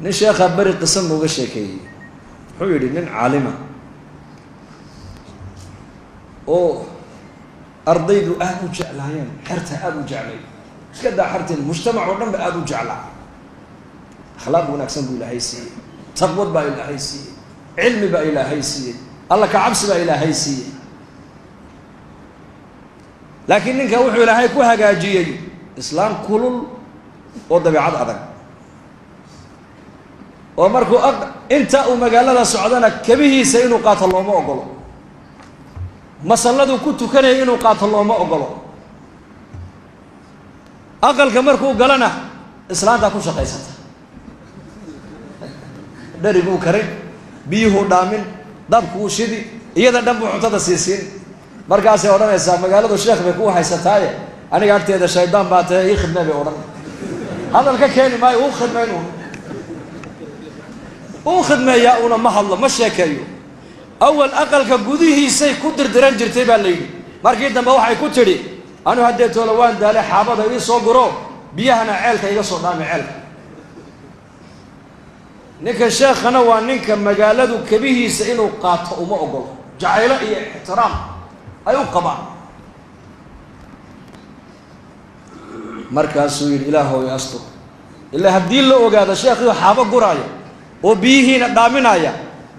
نشيخ بري قسم وغشيكي حيري من عالمة أو أرضي أهل جعلين حرتها أهل جعلين كذا حرت المجتمع ونم أهل جعلين أخلاق ونكسن بإلهيسي تقوى بإلهيسي علم بإلهيسي الله كعبس بإلهيسي لكن إنك وحي إلهي كوها جاجية إسلام كل وضبيعات أذن ومركو أنت ومقالة سعودنا كبيه سينو قاتل الله ما أقوله مسألة كنت كان ينو قاتل الله ما أقوله أقل كمركو قالنا إسلام تكون شقيسة dari buu karin biyuhu dhaamin dabku shidi iyada dhanbu cuntada siisin markaas ay oranaysaa magaalada sheekh bay ku haysataaye aniga agteeda shaydaan baa tahay ii khidmay bay oran hadalka keeni maayo uu khidmayno uu khidmaya una ma hadlo ma sheekayo awal aqalka gudihiisay ku dirdiran jirtay baa leeyay markii dambe waxay ku tiri anu hadee toolo waan daalay xaabada ii soo guro biyahana ceelka iga soo dhaamay ceelka ninka sheekhana waa ninka magaaladu kabihiisa inuu qaato uma ogol jacaylo iyo ixtiraam ay u qabaan markaasuu yidhi ilaahow ii astur ilaa haddii la ogaado sheekhiyo xaabo guraya oo biyihiina dhaaminaya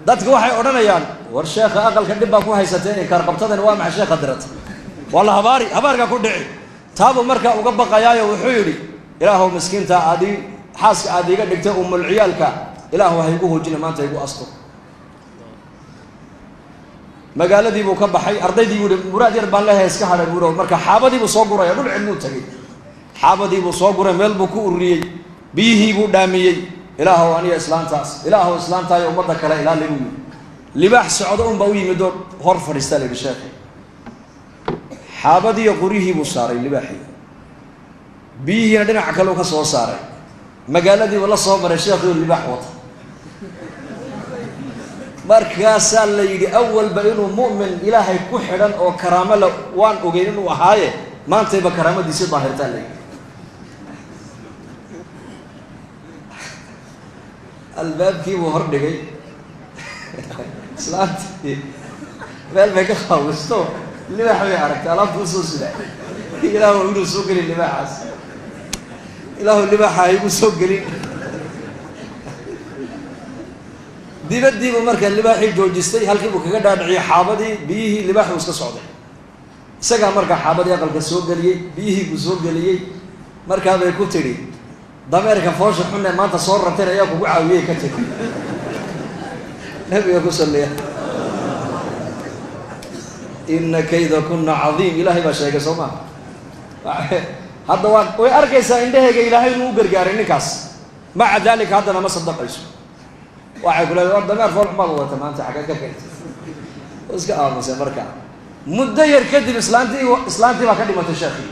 dadka waxay odhanayaan war sheekha aqalka dhib baa ku haysatee inkaar qabtadan waa maxay sheekha dirata waa la habaarka ku dhici taabuu markaa uga baqayaayo wuxuu yidhi ilaahow miskiinta adii xaaska aad iga dhigtay umul ciyaalka ilaahu waxay ugu hoojina maanta igu astur magaaladii buu ka baxay ardaydii buu muraad yar baan leeyahay iska hadhay buuro marka xaabadii buu soo guraya dhul cilmu tagay xaabadii buu soo guray meel buu ku ururiyay biyihii buu dhaamiyay ilaahu aniga islaantaas ilaahu islaantaay ummadda kale ilaali uu libaax socdo un baa u yimid oo hor fadhiista leeyahay sheekh xaabadii qurihii buu saaray libaaxii biyihiina dhinac kale ka soo saaray magaaladii wala soo maray sheekhu libaax wata markaasaa la yidhi awalba inuu mu'min ilaahay ku xidhan oo karaamo la waan ogeyn inuu ahaaye maantayba karaamadiisii daahirtaa la yidhi albaabkii buu hor dhigay islaantii meel bay ka qaawisto libaax bay aragtay alaabta u soo sidaa ilaahu inuu soo geli libaaxaas ilaahu libaaxa igu soo gelin dibadiibu markaa libaaxii joojistay halkii buu kaga dhaadhiciyay xaabadii biyihii libaaxuu iska socday isagaa markaa xaabadii aqalka soo geliyey biyihii buu soo geliyey markaa bay ku tidhi dameerka foosha xunne maanta soo rabteen ayaa kugu caawiyey ka tegi nabiga ku salliya ina kayda kunna cadiim ilaahay baa sheegay soo maa hadda way arkaysaa indhahayga ilaahay inuu u gargaaray ninkaas maca daalika haddana ma sadaqayso waxay ku leedahay war dameer fool xumaad wata maanta xagga ka keentay oo iska aamusay markaa muddo yar kadib islaantii baa ka dhimatay sheekhi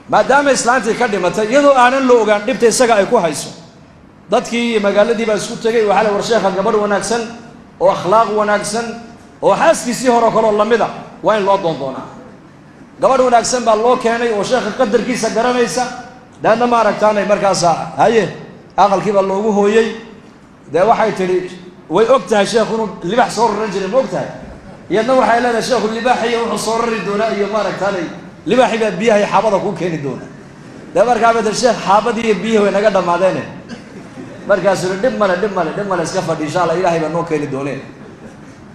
maadaama islaantii ka dhimatay iyadoo aanan la ogaan dhibta isaga ay ku hayso dadkii magaaladii baa isku tegay waxaa la war sheekha gabadh wanaagsan oo akhlaaq wanaagsan oo xaaskiisii hore kaloo lamida waa in loo doondoonaa gabadh wanaagsan baa loo keenay oo sheekha qadarkiisa garanaysa daadna ma aragtaanay markaasa haye aqalkii baa loogu hooyey dee waxay tidhi way og tahay sheekhu inuu libaax soo raran jiray ma og tahay iyadna waxay leedahay sheekhu libaaxiyo wuxuu soo rari doonaa iyo ma aragtaanay libaaxii baa biyaha iyo xaabada kuu keeni doona dee markaa bay tii sheekh xaabadii iyo biyihi way naga dhammaadeene markaasuu dhib male iska fadhi insha allah ilaahay baa noo keeni dooneen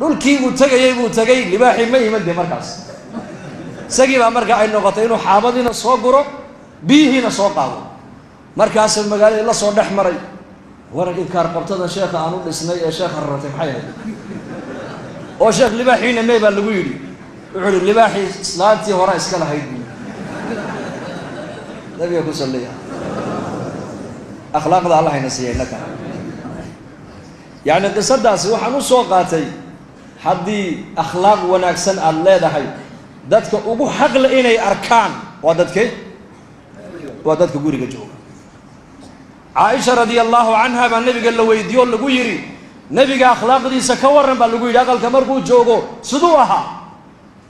dhulkii buu tegay libaaxii ma iman dee markaas isagii baa markaa ay noqotay inuu xaabadiina soo guro biyihiina soo qaado markaasuu magaaladii la soo dhex maray warag inkaar qabtada sheekha aan u dhisnay ee sheekha raratay maxay ahayd oo sheekh libaaxiina mee baa lagu yidhi wuxuu yidhi libaaxii islaantii hore iska lahayd buu nabiga ku salliya akhlaaqda allah hayna siiyay innaka yacni qisadaasi waxaan u soo qaatay haddii akhlaaq wanaagsan aad leedahay dadka ugu xaqle inay arkaan waa dadkee waa dadka guriga jooga caaisha radia allahu canha baa nabiga la weydiiyo lagu yidhi nabiga akhlaaqdiisa ka warran baa lagu yidhi aqalka markuu joogo siduu ahaa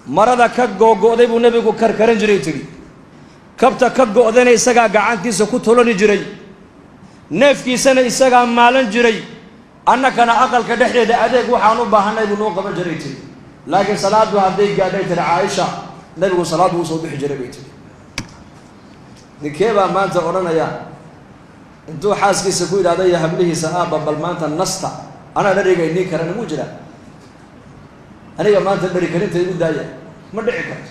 marada ka googo'day buu nabigu karkaran jiray tidhi kabta ka go'dana isagaa gacantiisa ku tolani jiray neefkii sana isaga maalan jiray annakana aqalka dhexdeeda adeeg waxaan u baahanay buu noo qaban jiray tii laakiin salaadu hadday gaadhay tir Aisha nabigu salaadu uu soo bixi jiray bay tii ninkeeba maanta oranaya intuu xaaskiisa ku yiraahdo ya hablihiisa bal maanta nasta ana dharigaynii karana muu jira aniga maanta dhari karinta igu daaya ma dhici karto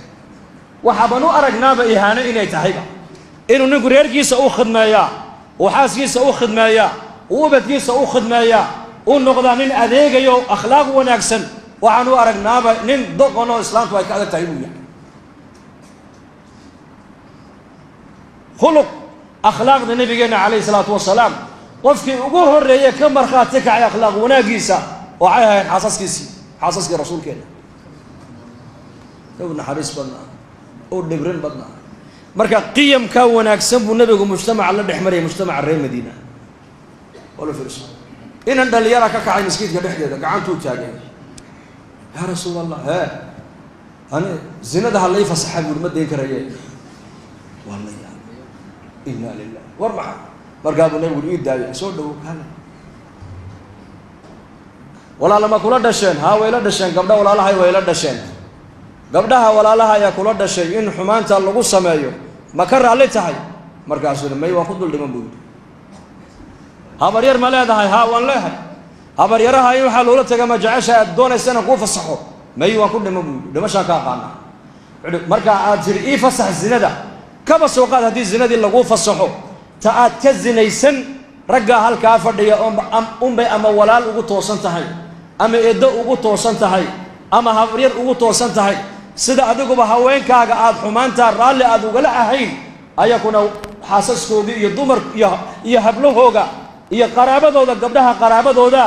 waxa banu aragnaaba ihaano inay tahayba inuu ninku reerkiisa u khidmeeyaa oo xaaskiisa u khidmeeyaa oo ubadkiisa u khidmeeyaa oo noqda nin adeegayo akhlaaq wanaagsan waxaan u aragnaaba nin doqon oo islaamku ay ka adag tahay buu yahay khuluq akhlaaqda nabigeena calayhi salaatu wasalaam qofkii ugu horeeyay ka markhaati kacay akhlaaq wanaagiisa waxay ahayd xaasaskii rasuulkeena oo naxariis badnaa oo dhibrin badnaa marka qiyamka wanaagsan buu nabigu mujtamaca la dhexmariyay mujtamaca reer Madiina wala fiirso inaan dhalinyara ka kacay masjidka dhexdeeda gacantu taagay ya rasuulallah ana zinada halay fasaxa buu ma deyn karayay wallahi inna lillahi warbaha marka buu nabigu ii daayay soo dhaw kale walaalaha kula dhasheen wayla dhasheen gabdha walaalahay wayla dhasheen gabdhaha walaalaha ayaa kula dhashay in xumaanta lagu sameeyo ma ka raali tahay markaasuu may waa ku dul dhiman buu habar yar ma leedahay waan leeyahay habar yaraha in waxa loola tagaa ma jacasha aad doonaysana ku fasaxo may waa ku dhiman buu dhimasha ka qaana marka aad jir ii fasax zinada kaba soo qaad hadii zinadii lagu fasaxo ta aad ka zinaysan ragga halka fadhiya ama walaal ugu toosan tahay ama eedo ugu toosan tahay ama habar yar ugu toosan tahay sida adiguba haweenkaaga aad xumaanta raali aad uga la ahayn ayakuna xaasaskooda iyo dumar iyo hablahooga iyo qaraabadooda gabdhaha qaraabadooda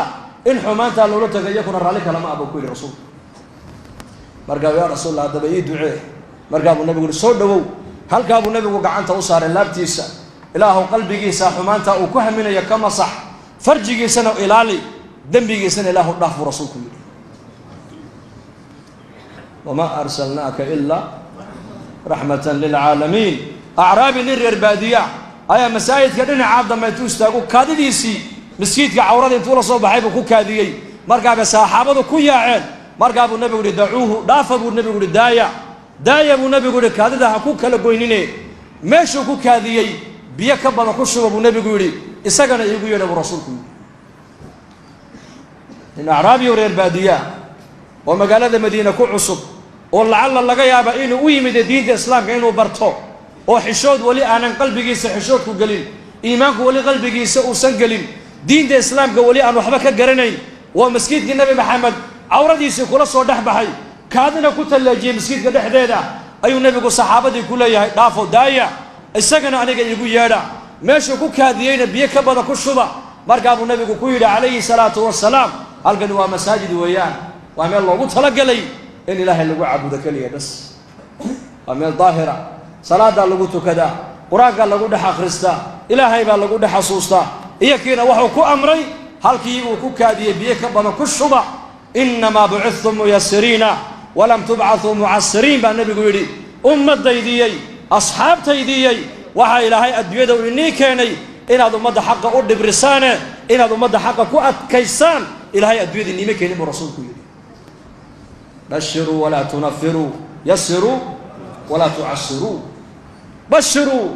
in xumaanta loola tagay yakuna raali kala ma abu ku yiri rasuul marka ya rasuul hadaba ii ducee marka uu nabigu soo dhawow halka uu nabigu gacanta u saaray laabtiisa ilaahu qalbigiisa xumaanta uu ku haminayo kama sax farjigiisana ilaali dambigiisana ilaahu dhaaf rasuulku yiri وما أرسلناك إلا رحمة للعالمين أعرابي نرير بادية أيا مسايد كدنا عابدا ما يتوستاقو كاديسي مسكيت كعورات طول صوب حيبو كو كاديي مرقا بساحابه كو ياعين مرقا ابو النبي يقول دعوه داف ابو النبي يقول دايا ابو النبي يقول كاديدا كو كلا غوينينه ميشو كو كاديي بيا كبدا كو شوب ابو النبي يقول اسغنا يغو يدو رسولكم إن أعرابي ورير بادية ومقالة مدينة كو عصب ولعل لغا يابا إنه ويمد دين الإسلام كأنه برطو وحشود ولي أنا قلبي حشود كو قليل إيمانك ولي قلبي وسن قليل دين الإسلام ولي أنا وحبك قرني ومسكيت النبي محمد عوردي كل صور دحبحي كادنا كنت اللي مسكيت قد حديدا أيو النبي صحابتي كلها دافو دايا السجن أنا يقول يادا ماشي كو كاديين بيك بدا كشبا مرقاب النبي كويدا عليه الصلاة والسلام ألقنوا مساجد ويان وعمل الله قلت لي إن إله اللي عبد كليه بس عمل ظاهرة صلاة اللي قلت كذا قراءة اللي قلت حخرستا إلهي اللي قلت حصوصتا إياكينا وحو كو أمري هل كي وكو كادي بيك بنا كشبا إنما بعثتم ميسرين ولم تبعثوا معسرين بالنبي قولي ديديي أصحاب تيديي وحا إلهي أدويدا وإني كيني إن هذا مدى حق أرد برسانة إن هذا مدى حق كو أتكيسان إلهي أدويدا إني مكيني برسول كيني بشروا ولا تنفروا يسروا ولا تعسروا بشروا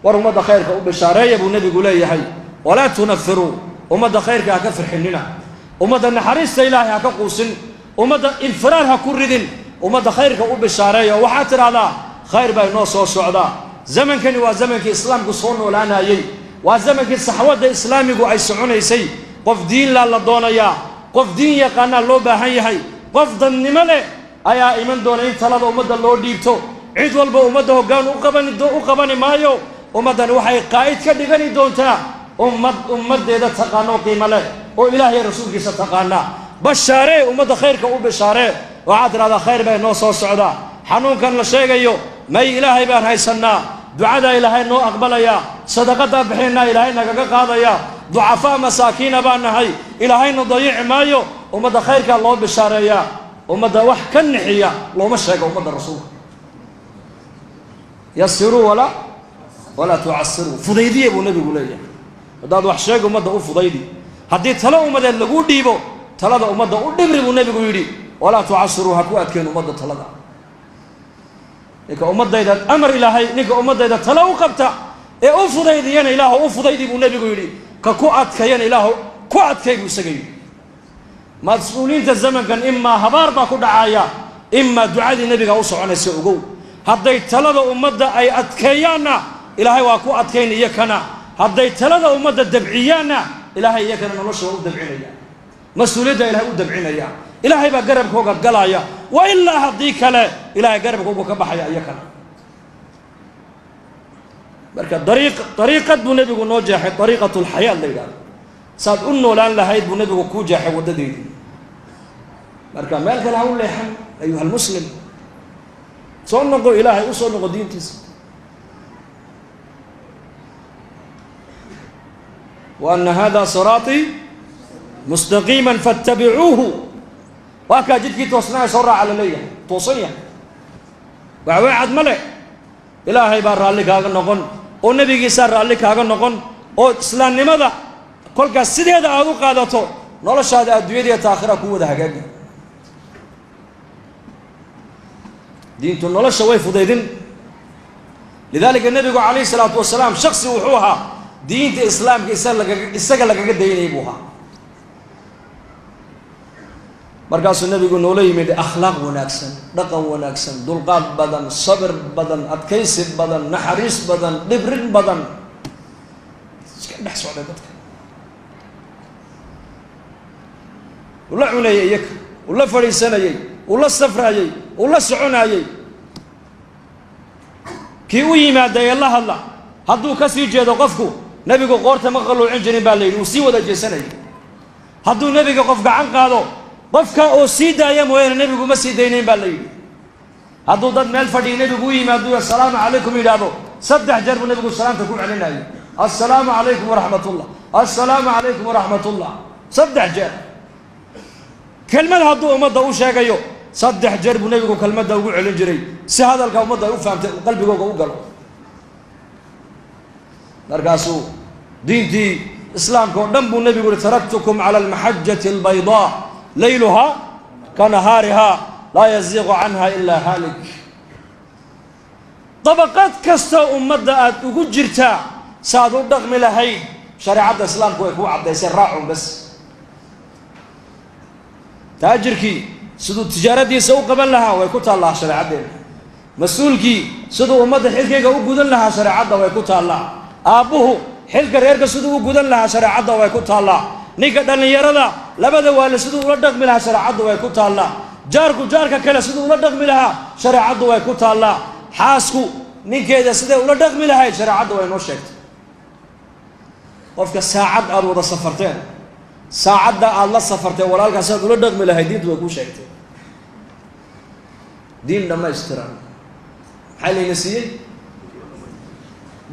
ورمض خيرك وبشارية ابو النبي قولي حي ولا تنفروا ومضى خيرك هكفر حننا ومضى النحريس إلهي هكقوسن ومضى الفرار هكردن ومضى خيرك وبشارية وحاتر هذا خير بينو سو سعدا زمن كان وزمن كإسلام قصون ولا نايي وزمن كالصحوات إسلامي قو أي سعون يسي قف دين لا لدونيا قف دين يقانا لو باهي هي قف ضمنمله أيا إيمان دون إن طلب أمد الله ديبتو عيد والبا أمده قان أقبني مايو أمدن وحي قائد كدغني دونتا أمد إذا تقانو قيمة له وإلهي رسولك ستقانا بشاري أمد خيرك وبشاري وعادر هذا خير بين نوص والسعودة حنون كان لشيء ما إلهي بان هاي سنة دعاء إلهي نو أقبل يا صدقة بحينا إلهي نقاق هذا يا ضعفاء مساكين بان هاي إلهي نضيع مايو أمد خيرك الله بشاري يا أمد وح كنحيا لو مشيك أمد الرسول يسروا ولا تعسروا فضيدية أبو النبي قولي haddaad wax sheeg ummadda u fudaydi haddii talo ummadeed lagu dhiibo talada ummadda u dhibri buu nebigu yidhi walaa tucasiruu ha ku adkeen ummadda talada ninka ummaddayda amar ilaahay ninka ummaddayda talo u qabta ee u fudaydiyana ilaahu u fudaydi buu nebigu yidhi ka ku adkayana ilaahu ku adkay buu isaga yidhi mas-uuliyiinta zamankan imaa habaar baa ku dhacaya imaa ducadii nebiga u soconaysa ogow hadday talada ummadda ay adkeeyaanna ilaahay waa ku adkayn iyakana hadday talada ummadda dabciyaanna ilaahay iyakana nolosha waa u dabcinaya mas-uuliyadda ilahay u dabcinaya ilaahay baa garabkooga galaya wa ilaa haddii kale ilaahay garabkooga ka baxaya iyakana marka dariiqad buu nebigu noo jeexay dariiqatu lxayaat la yidhahdo saad u noolaan lahayd buu nebigu kuu jeexay waddadeydii marka meel kale ha u leexan ayuha almuslim soo noqo ilaahay u soo noqo diintiisa wa ana hada siraatii mustaqiima faatabicuuhu waa kaa jidkii toosnaa soo raaca la leeyahay toosan yahay waxwey cad ma leh ilaahay baa raalli kaaga noqon oo nebigiisaa raalli kaaga noqon oo islaamnimada kolkaas sideeda aad u qaadato noloshaada adduunyada iyo taakhira ku wada hagaagi diintu nolosha way fudaydin lidaalika nebigu calayhi salaatu wasalaam shaksi wuxuu ahaa diinta islaamka isaga lagaga daynayay buu ahaa markaasuu nebigu noola yimid akhlaaq wanaagsan dhaqan wanaagsan dulqaad badan sabir badan adkaysi badan naxariis badan dhibrin badan iska dhex socday dadka ula cunayay iyaka ula fadhiisanayey ula safraayey ula soconaayey kii u yimaada ee la hadla hadduu ka sii jeedo qofku nebigu qoorta ma qalluucin jirin baa la yidhi uu sii wada jeesanayay hadduu nebiga qof gacan qaado qofka oo sii daaya mooyaane nebigu ma sii daynayn baa la yidhi hadduu dad meel fadhiya nebigu u yimaado assalaamu calaykum yidhaahdo 3 jeer buu nebigu salaamta ku celinayay assalaamu calaykum waraxmatullah assalaamu calaykum waraxmatullah 3 jeer kelmad hadduu ummadda u sheegayo 3 jeer buu nebigu kelmadda ugu celin jiray si hadalka ummadda ay u fahamtay qalbigooga u galo markaasuu diintii islaamka oo dhan buu nebigu yihi taraktukum cala almaxajati albaydaa layluha ka nahaariha laa yaziiqu canha ilaa haalik dabaqad kastoo ummadda aad ugu jirtaa saaad u dhaqmi lahayd shareecadda islaamku way kuu caddaysay raacun bas taajirkii siduu tijaaradiisa u qaban lahaa way ku taallaa shareecaddeena mas-uulkii siduu ummadda xilkayga u gudan lahaa shareecadda way ku taallaa aabbuhu xilka reerka siduu u gudan lahaa shareecadda way ku taallaa ninka dhallinyarada labada waale siduu ula dhaqmi lahaa shareecaddu way ku taallaa jaarku jaarka kale siduu ula dhaqmi lahaa shareecaddu way ku taallaa xaasku ninkeeda siday ula dhaqmi lahayd shareecaddu way noo sheegtay qofka saacad aad wada safarteen saacadda aad la safartee walaalkaas aad ula dhaqmi lahayd diintu way kuu sheegtay diin dhammaystiran maxaa layna siiyey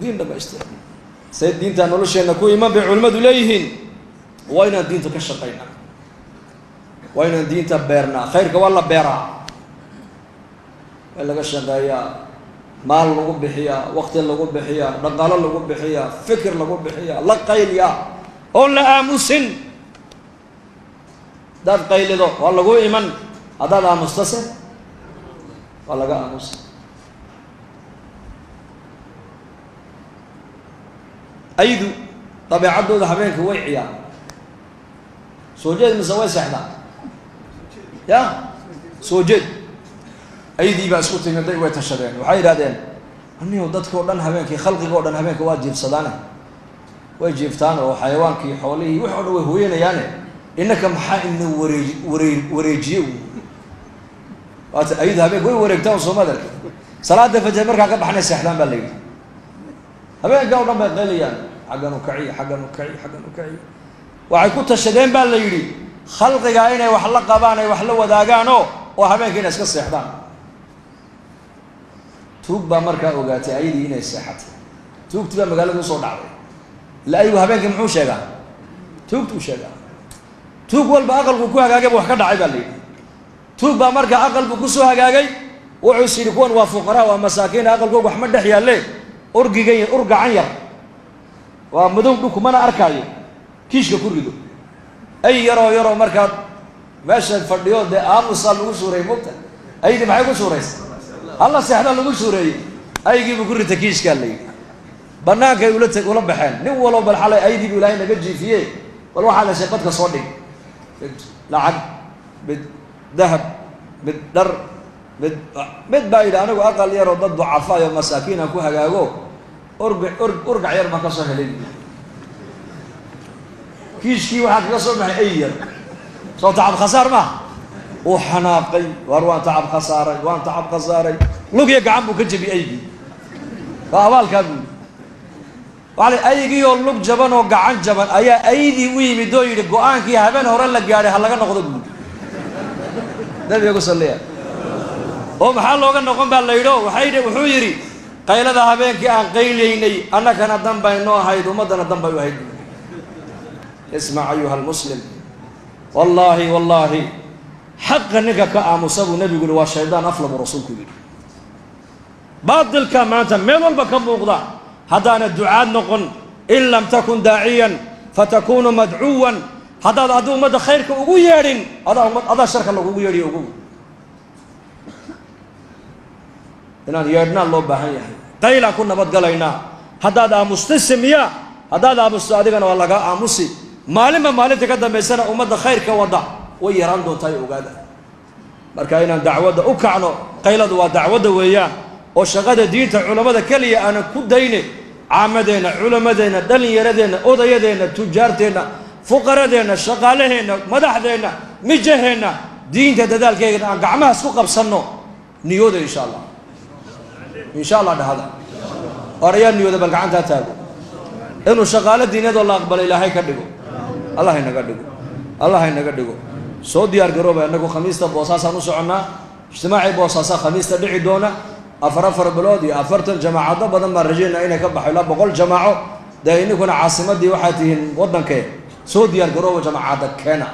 diin dhammaystiran say diintaa nolosheenna ku iman bay culimmadu leeyihiin waa inaan diinta ka shaqaynaa waa inaan diinta beernaa khayrka waa la beeraa waa laga shaqeeyaa maal lagu bixiyaa waqti lagu bixiyaa dhaqaalo lagu bixiyaa fikir lagu bixiyaa la qayliyaa oon la aamusin haddaad qaylido waa lagu iman haddaad aamustase waa laga aamusa aydu dabeecaddooda habeenka way ciyaan soo jeed mise way seexdaan ya soo jeed aydii baa isku timiday way tashadeen waxay yidhahdeen anigo dadka o dhan habeenkii khalqiga o dhan habeenka waa jiifsadaane way jiiftaan oo xayawaankii xoolihii wix o dhan way hooyanayaane innaka maxaa ina wareejiye waata aydu habeenka way wareegtaan soomadal salaada fajr markaa ka baxnay seexdaan baa la yidhi habeenka o dhan bay qaylayaan xaggan u kaciy xaggan u kaciy xaggan u kaciy waxay ku tashadeen baa la yidhi khalqigaa inay wax la qabaan ay wax la wadaagaanoo oo habeenka inay iska seexdaan tuug baa markaa ogaatay ayadii inay seexatay tuugtii baa magaalada usoo dhacday ila ayagu habeenkii muxuu sheegaa tuugtuu sheegaa tuug walba aqalku ku hagaagay ba wax ka dhacay baa la yidhi tuug baa markaa aqalku kusoo hagaagay wuxuu is yidhi kuwan waa fuqaraa waa masaakiin aqalkooga wax ma dhex yaalle urgigan ur gacan yar ومدو دوكو مانا أركايو كيش كوريدو أي يرو مركات ماشي الفرديو ده آموسا لغو سوري موتا أي دي معايقو سوريس الله سيحنا لغو سوري أي جيبو كوري تكيش كان لي بناك يولدتك ولا بحال نولو بالحالة أي دي بولاي نجي فيه والواحد شيقتك صودي لعب بالذهب بالدر بعيد أنا وأقل يرى ضد ضعفاء ومساكين أكو هجاجو أرجع يرمى كسهلين كيش كي واحد كسر معي أير صوت تعب خسارة ما وحناقي وروان تعب خسارة وان تعب خسارة لوك يقعمو كجبي أيجي فأوال كابو وعلى أيجي يقول لك جبان وقعان جبان أيدي ويمي دوي لقوان كي هبان هوران لك جاري هلا كنا ناخذ ده بيقول صليها ومحل لوغان نقوم بالليلو وحيري قيل هذا هبين كي أن قيليني أنا كان الدم بينه هيد ومدنا الدم بيهيد اسمع أيها المسلم والله حق نك كأمصاب النبي يقول والشيطان أفلم رسولك يقول باطل كمان تميل والبكم مغضى هذا الدعاء نقول إن لم تكن داعيا فتكون مدعوا هذا أدو مد خيرك أقويارين هذا شرك الله أقوياري أقول إنان يردنا الله بحيه قيلا كنا بدقلينا هذا مستسمية هذا مستعدنا والله أمسي مالما تقدم بسنة أمد خيرك وضع ويراندو تاي أقادا مركاينا دعوة أكعنو قيلا دوا دعوة وياه وشغادة دين علماء كلية أنا كديني عامدينا علماء دلني يردينا أضيدينا تجارتنا فقردينا شغالهنا مدحدينا مجهنا دين تدال كينا قعمها سوق بسنو نيوده إن شاء الله هذا أريان نيوده بالقعان تاتاقو إنه شغالة دينية الله أقبل إلهي كدقو الله ينقدقو سعودي أرجروبه أنكو خميس بوصاصة نصعنا اجتماعي بوصاصة خميس تدعي دونا أفر بلودي أفرت الجماعة بدل ما رجعنا إنك بحلا بقول جماعة ده إنكم عاصمة دي وحدين وطن كه سعودي أرجروبه جماعة كنا